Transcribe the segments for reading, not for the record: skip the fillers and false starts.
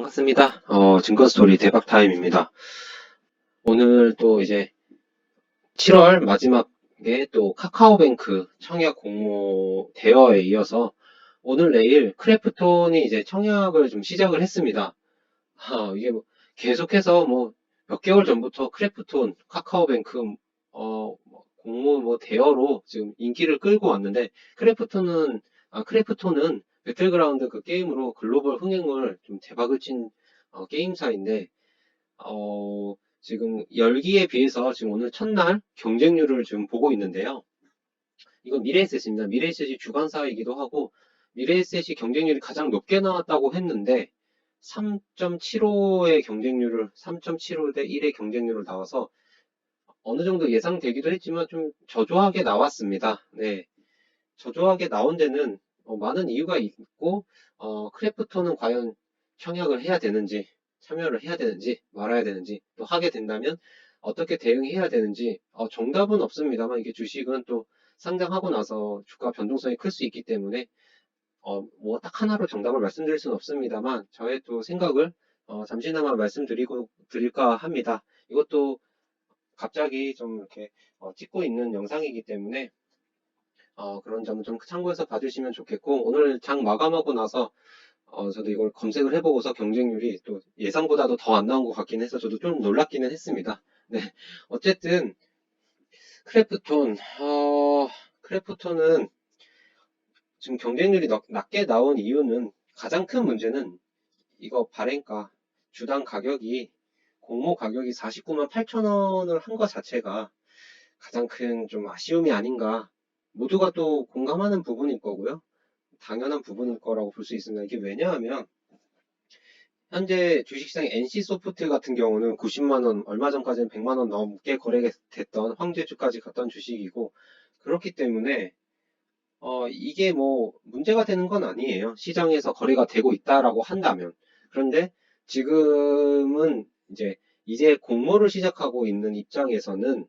반갑습니다. 증권스토리 대박타임입니다. 오늘 또 이제 7월 마지막에 또 카카오뱅크 청약 공모 대여에 이어서 오늘 내일 크래프톤이 이제 청약을 좀 시작을 했습니다. 이게 뭐 계속해서 뭐 몇 개월 전부터 크래프톤, 카카오뱅크, 공모 뭐 대여로 지금 인기를 끌고 왔는데 크래프톤은 배틀그라운드 그 게임으로 글로벌 흥행을 좀 대박을 친 게임사인데 지금 열기에 비해서 지금 오늘 첫날 경쟁률을 지금 보고 있는데요. 이건 미래에셋입니다. 미래에셋이 주관사이기도 하고 미래에셋이 경쟁률이 가장 높게 나왔다고 했는데 3.75의 경쟁률을 3.75 대 1의 경쟁률을 나와서 어느 정도 예상되기도 했지만 좀 저조하게 나왔습니다. 네, 저조하게 나온 데는 많은 이유가 있고 크래프톤은 과연 청약을 해야 되는지 참여를 해야 되는지 말아야 되는지 또 하게 된다면 어떻게 대응해야 되는지 정답은 없습니다만 이게 주식은 또 상장하고 나서 주가 변동성이 클 수 있기 때문에 뭐 딱 하나로 정답을 말씀드릴 수는 없습니다만 저의 또 생각을 잠시나마 드릴까 합니다. 이것도 갑자기 좀 이렇게 찍고 있는 영상이기 때문에 그런 점은 좀 참고해서 봐주시면 좋겠고 오늘 장 마감하고 나서 저도 이걸 검색을 해보고서 경쟁률이 또 예상보다도 더 안 나온 것 같긴 해서 저도 좀 놀랍기는 했습니다. 네, 어쨌든 크래프톤, 크래프톤은 지금 경쟁률이 낮게 나온 이유는 가장 큰 문제는 이거 발행가 주당 가격이 공모 가격이 49만 8천 원을 한 것 자체가 가장 큰 좀 아쉬움이 아닌가. 모두가 또 공감하는 부분일 거고요. 당연한 부분일 거라고 볼 수 있습니다. 이게 왜냐하면 현재 주식시장의 NC소프트 같은 경우는 90만 원, 얼마 전까지는 100만 원 넘게 거래됐던 황제주까지 갔던 주식이고 그렇기 때문에 이게 뭐 문제가 되는 건 아니에요. 시장에서 거래가 되고 있다라고 한다면. 그런데 지금은 이제 공모를 시작하고 있는 입장에서는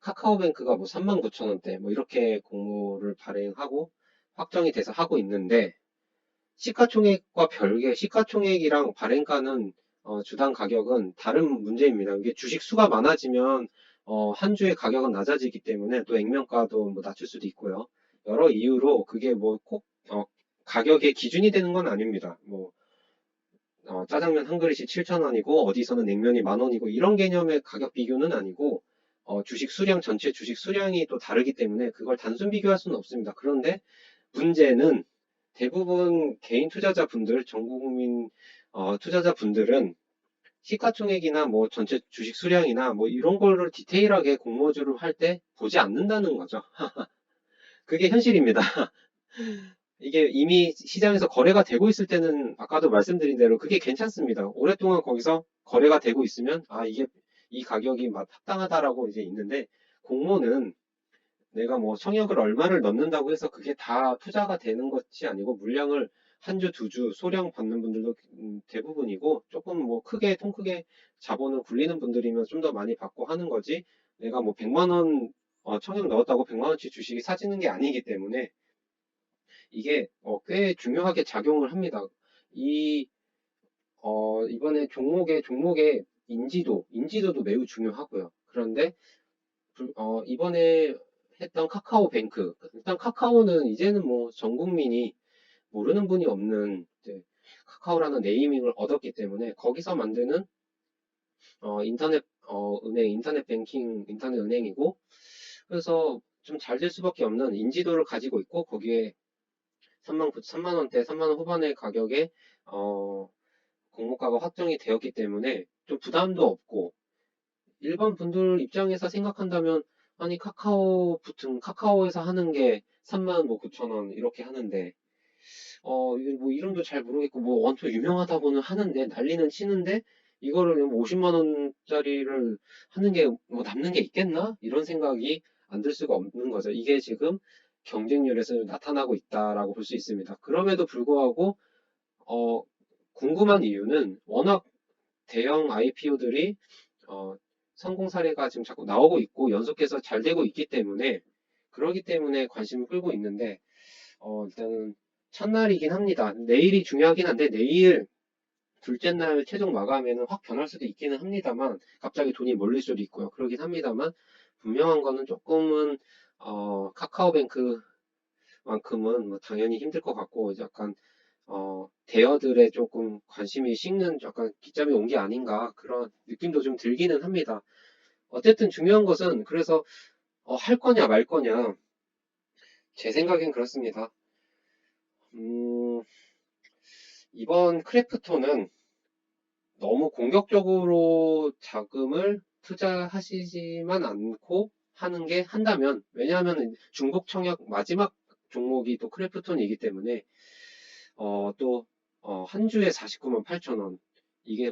카카오뱅크가 뭐 39,000원대 뭐 이렇게 공모를 발행하고 확정이 돼서 하고 있는데 시가총액과 별개 시가총액이랑 발행가는 주당 가격은 다른 문제입니다. 이게 주식 수가 많아지면 한 주의 가격은 낮아지기 때문에 또 액면가도 뭐 낮출 수도 있고요. 여러 이유로 그게 뭐 꼭 가격의 기준이 되는 건 아닙니다. 뭐 짜장면 한 그릇이 7,000원이고 어디서는 냉면이 10,000원이고 이런 개념의 가격 비교는 아니고 주식 수량 전체 주식 수량이 또 다르기 때문에 그걸 단순 비교할 수는 없습니다. 그런데 문제는 대부분 개인 투자자분들, 전국민 투자자분들은 시가총액이나 뭐 전체 주식 수량이나 뭐 이런 거를 디테일하게 공모주를 할 때 보지 않는다는 거죠. 그게 현실입니다. 이게 이미 시장에서 거래가 되고 있을 때는 아까도 말씀드린 대로 그게 괜찮습니다. 오랫동안 거기서 거래가 되고 있으면 이게 이 가격이 합당하다라고 이제 있는데 공모는 내가 뭐 청약을 얼마를 넣는다고 해서 그게 다 투자가 되는 것이 아니고 물량을 한 주, 두 주 소량 받는 분들도 대부분이고 조금 뭐 통 크게 자본을 굴리는 분들이면 좀 더 많이 받고 하는 거지 내가 뭐 100만 원 청약 넣었다고 100만 원치 주식이 사지는 게 아니기 때문에 이게 꽤 중요하게 작용을 합니다. 이 이번에 종목의 인지도도 매우 중요하고요. 그런데 이번에 했던 카카오뱅크 일단 카카오는 이제는 뭐 전 국민이 모르는 분이 없는 카카오라는 네이밍을 얻었기 때문에 거기서 만드는 인터넷 뱅킹 인터넷 은행이고 그래서 좀 잘 될 수밖에 없는 인지도를 가지고 있고 거기에 3만 원대 3만 원 후반의 가격에 공모가가 확정이 되었기 때문에 좀 부담도 없고 일반 분들 입장에서 생각한다면 아니 카카오에서 하는 게 3만 뭐 9천 원 이렇게 하는데 뭐 이름도 잘 모르겠고 뭐 엄청 유명하다고는 하는데 난리는 치는데 이거를 뭐 50만 원짜리를 하는 게 뭐 남는 게 있겠나? 이런 생각이 안 들 수가 없는 거죠. 이게 지금 경쟁률에서 나타나고 있다라고 볼 수 있습니다. 그럼에도 불구하고 궁금한 이유는 워낙 대형 IPO들이 성공 사례가 지금 자꾸 나오고 있고 연속해서 잘 되고 있기 때문에 그러기 때문에 관심을 끌고 있는데 일단은 첫날이긴 합니다. 내일이 중요하긴 한데 내일 둘째 날 최종 마감에는 확 변할 수도 있기는 합니다만, 갑자기 돈이 몰릴 수도 있고요. 그러긴 합니다만, 분명한 거는 조금은, 카카오뱅크만큼은 뭐 당연히 힘들 것 같고, 이제 약간, 대여들의 조금 관심이 식는 약간 기점이 온 게 아닌가, 그런 느낌도 좀 들기는 합니다. 어쨌든 중요한 것은, 그래서, 할 거냐 말 거냐, 제 생각엔 그렇습니다. 음, 이번 크래프톤은 너무 공격적으로 자금을 투자하시지만 않고 하는 게 한다면, 왜냐하면 중복 청약 마지막 종목이 또 크래프톤이기 때문에, 또, 한 주에 49만 8천 원. 이게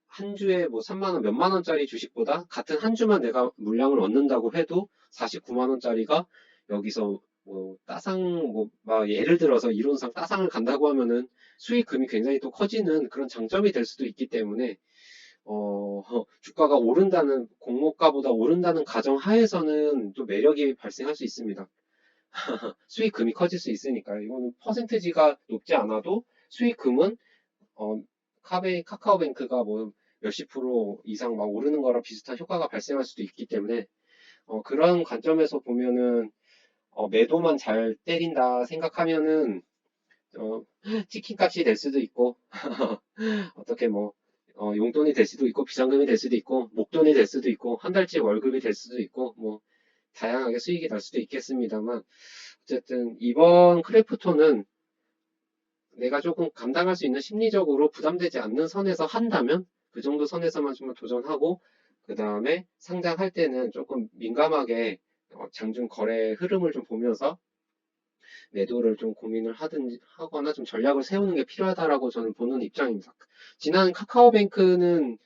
한 주에 뭐 3만 원, 몇만 원짜리 주식보다 같은 한 주만 내가 물량을 얻는다고 해도 49만 원짜리가 여기서 뭐 따상, 뭐, 막 예를 들어서 이론상 따상을 간다고 하면은 수익금이 굉장히 또 커지는 그런 장점이 될 수도 있기 때문에 주가가 오른다는, 공모가보다 오른다는 가정 하에서는 또 매력이 발생할 수 있습니다. 수익금이 커질 수 있으니까. 이거는 퍼센트지가 높지 않아도 수익금은, 어, 카카오뱅크가 뭐 몇십 프로 이상 막 오르는 거랑 비슷한 효과가 발생할 수도 있기 때문에, 그런 관점에서 보면은, 매도만 잘 때린다 생각하면은, 어, 치킨 값이 될 수도 있고, 어떻게 뭐, 용돈이 될 수도 있고, 비상금이 될 수도 있고, 목돈이 될 수도 있고, 한 달치 월급이 될 수도 있고, 뭐, 다양하게 수익이 날 수도 있겠습니다만, 어쨌든, 이번 크래프톤은 내가 조금 감당할 수 있는 심리적으로 부담되지 않는 선에서 한다면, 그 정도 선에서만 좀 도전하고, 그 다음에 상장할 때는 조금 민감하게 장중 거래 흐름을 좀 보면서 매도를 좀 고민을 하든지 하거나 좀 전략을 세우는 게 필요하다라고 저는 보는 입장입니다. 지난 카카오뱅크는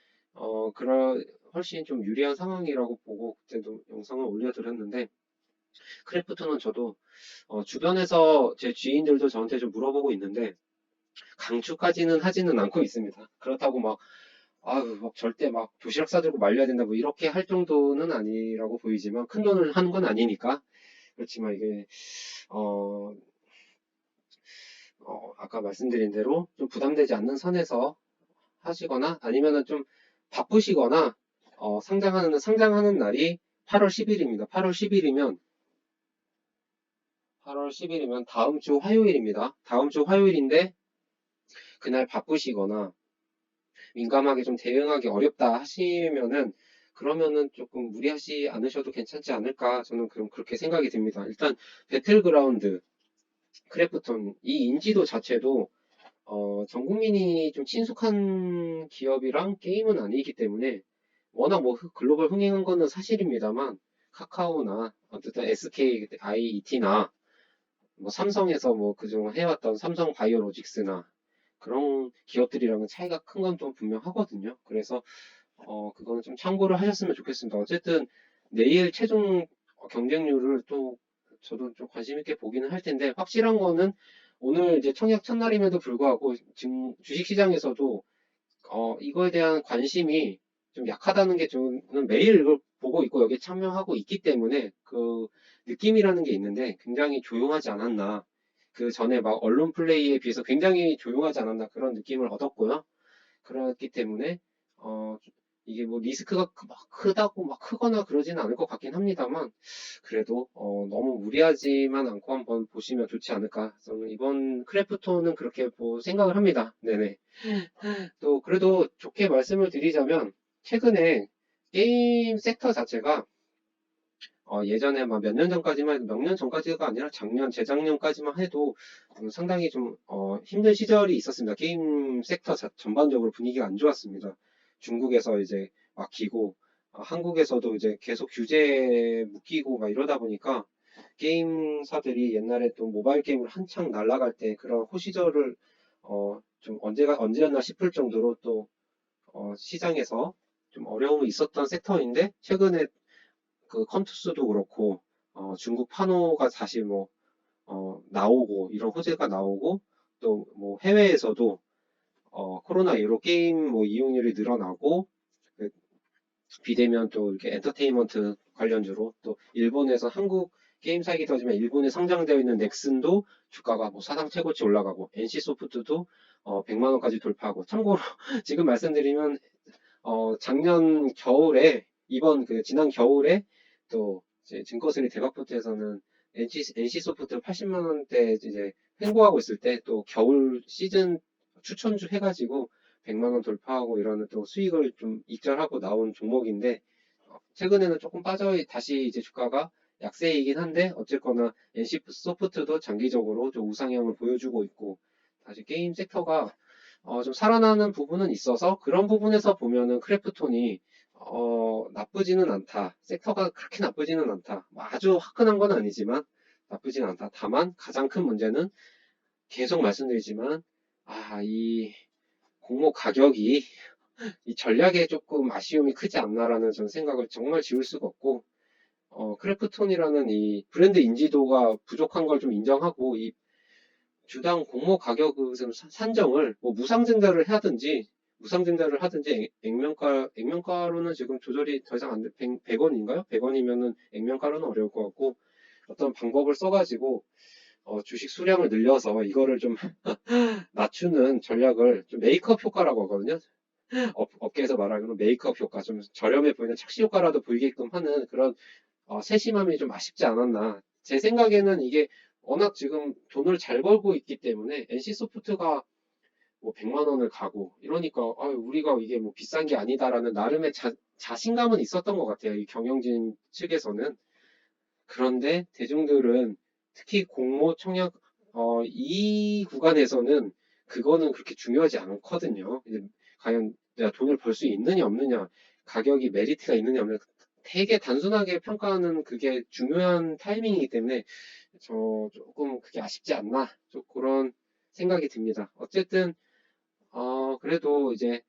그런 훨씬 좀 유리한 상황이라고 보고 그때도 영상을 올려드렸는데 크래프톤은 저도 주변에서 제 지인들도 저한테 좀 물어보고 있는데 강추까지는 하지는 않고 있습니다. 그렇다고 막 아유 막 절대 막 도시락 싸들고 말려야 된다 뭐 이렇게 할 정도는 아니라고 보이지만 큰 돈을 하는 건 아니니까 그렇지만 이게 어, 아까 말씀드린 대로 좀 부담되지 않는 선에서 하시거나 아니면은 좀 바쁘시거나 상장하는 날이 8월 10일입니다. 8월 10일이면 다음 주 화요일입니다. 다음 주 화요일인데 그날 바쁘시거나 민감하게 좀 대응하기 어렵다 하시면은 그러면은 조금 무리하지 않으셔도 괜찮지 않을까 저는 그렇게 생각이 듭니다. 일단 배틀그라운드 크래프톤 이 인지도 자체도 전 국민이 좀 친숙한 기업이랑 게임은 아니기 때문에 워낙 뭐 글로벌 흥행한 거는 사실입니다만 카카오나 어쨌든 SK, IET나 뭐 삼성에서 뭐 그동안 해왔던 삼성 바이오로직스나 그런 기업들이랑은 차이가 큰 건 좀 분명하거든요. 그래서 그거는 좀 참고를 하셨으면 좋겠습니다. 어쨌든 내일 최종 경쟁률을 또 저도 좀 관심 있게 보기는 할 텐데 확실한 거는 오늘 이제 청약 첫날임에도 불구하고 지금 주식시장에서도 이거에 대한 관심이 좀 약하다는 게 저는 매일 이걸 보고 있고 여기에 참여하고 있기 때문에 그 느낌이라는 게 있는데 굉장히 조용하지 않았나. 그 전에 막 언론 플레이에 비해서 굉장히 조용하지 않았나 그런 느낌을 얻었고요. 그렇기 때문에 어, 이게 뭐 리스크가 막 크다고 막 크거나 그러지는 않을 것 같긴 합니다만 그래도 너무 무리하지만 않고 한번 보시면 좋지 않을까. 저는 이번 크래프톤은 그렇게 생각을 합니다. 네네. 또 그래도 좋게 말씀을 드리자면 최근에 게임 섹터 자체가 예전에 막 몇 년 전까지만 해도 몇 년 전까지가 아니라 작년 재작년까지만 해도 상당히 좀 힘든 시절이 있었습니다. 게임 섹터 전반적으로 분위기가 안 좋았습니다. 중국에서 이제 막히고 한국에서도 이제 계속 규제에 묶이고 막 이러다 보니까 게임사들이 옛날에 또 모바일 게임을 한창 날아갈 때 그런 호시절을 좀 언제였나 싶을 정도로 또 시장에서 좀 어려움이 있었던 섹터인데 최근에 그 컴투스도 그렇고 중국 판호가 다시 뭐 나오고 이런 호재가 나오고 또 뭐 해외에서도 코로나 이후로 게임 뭐 이용률이 늘어나고 그 비대면 또 이렇게 엔터테인먼트 관련주로 또 일본에서 한국 게임 사익이 터지면 일본에 상장되어 있는 넥슨도 주가가 뭐 사상 최고치 올라가고 NC소프트도 100만 원까지 돌파하고 참고로 지금 말씀드리면 작년 겨울에 지난 겨울에 또 이제 증권수리 대박포트에서는 NC소프트 80만 원대 이제 횡보하고 있을 때 또 겨울 시즌 추천주 해가지고 100만 원 돌파하고 이러는 또 수익을 좀 익절하고 나온 종목인데 최근에는 조금 빠져 다시 이제 주가가 약세이긴 한데 어쨌거나 NC소프트도 장기적으로 좀 우상향을 보여주고 있고 다시 게임 섹터가 좀 살아나는 부분은 있어서 그런 부분에서 보면은 크래프톤이 나쁘지는 않다. 섹터가 그렇게 나쁘지는 않다. 뭐 아주 화끈한 건 아니지만 나쁘지는 않다. 다만 가장 큰 문제는 계속 말씀드리지만 이 공모 가격이 이 전략에 조금 아쉬움이 크지 않나라는 전 생각을 정말 지울 수가 없고 크래프톤이라는 이 브랜드 인지도가 부족한 걸 좀 인정하고 이 주당 공모 가격 산정을 뭐 무상증자를 하든지 액면가로는 지금 조절이 더 이상 안 돼. 100원인가요? 100원이면은 액면가로는 어려울 것 같고 어떤 방법을 써가지고 주식 수량을 늘려서 이거를 좀 낮추는 전략을 좀 메이크업 효과라고 하거든요. 업계에서 말하는 메이크업 효과, 좀 저렴해 보이는 착시 효과라도 보이게끔 하는 그런 세심함이 좀 아쉽지 않았나. 제 생각에는 이게 워낙 지금 돈을 잘 벌고 있기 때문에 NC소프트가 뭐 100만 원을 가고 이러니까 우리가 이게 뭐 비싼 게 아니다라는 나름의 자신감은 있었던 것 같아요. 이 경영진 측에서는. 그런데 대중들은 특히 공모 청약 이 구간에서는 그거는 그렇게 중요하지 않거든요. 이제 과연 내가 돈을 벌 수 있느냐 없느냐, 가격이 메리트가 있느냐 없느냐, 되게 단순하게 평가하는 그게 중요한 타이밍이기 때문에 저 조금 그게 아쉽지 않나, 좀 그런 생각이 듭니다. 어쨌든 그래도 이제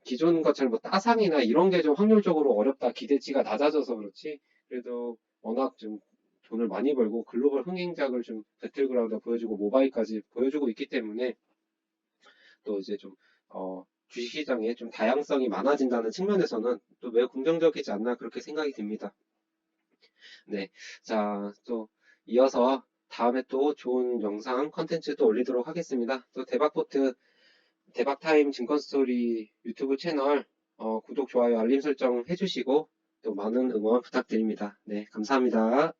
기존 것처럼 뭐 따상이나 이런 게 좀 확률적으로 어렵다, 기대치가 낮아져서 그렇지. 그래도 워낙 좀 돈을 많이 벌고 글로벌 흥행작을 좀 배틀그라운드 보여주고 모바일까지 보여주고 있기 때문에 또 이제 좀 주식시장에 좀 다양성이 많아진다는 측면에서는 또 매우 긍정적이지 않나 그렇게 생각이 듭니다. 네, 자, 또 이어서 다음에 또 좋은 영상 컨텐츠 또 올리도록 하겠습니다. 또 대박타임 증권스토리 유튜브 채널 구독, 좋아요, 알림 설정 해주시고 또 많은 응원 부탁드립니다. 네, 감사합니다.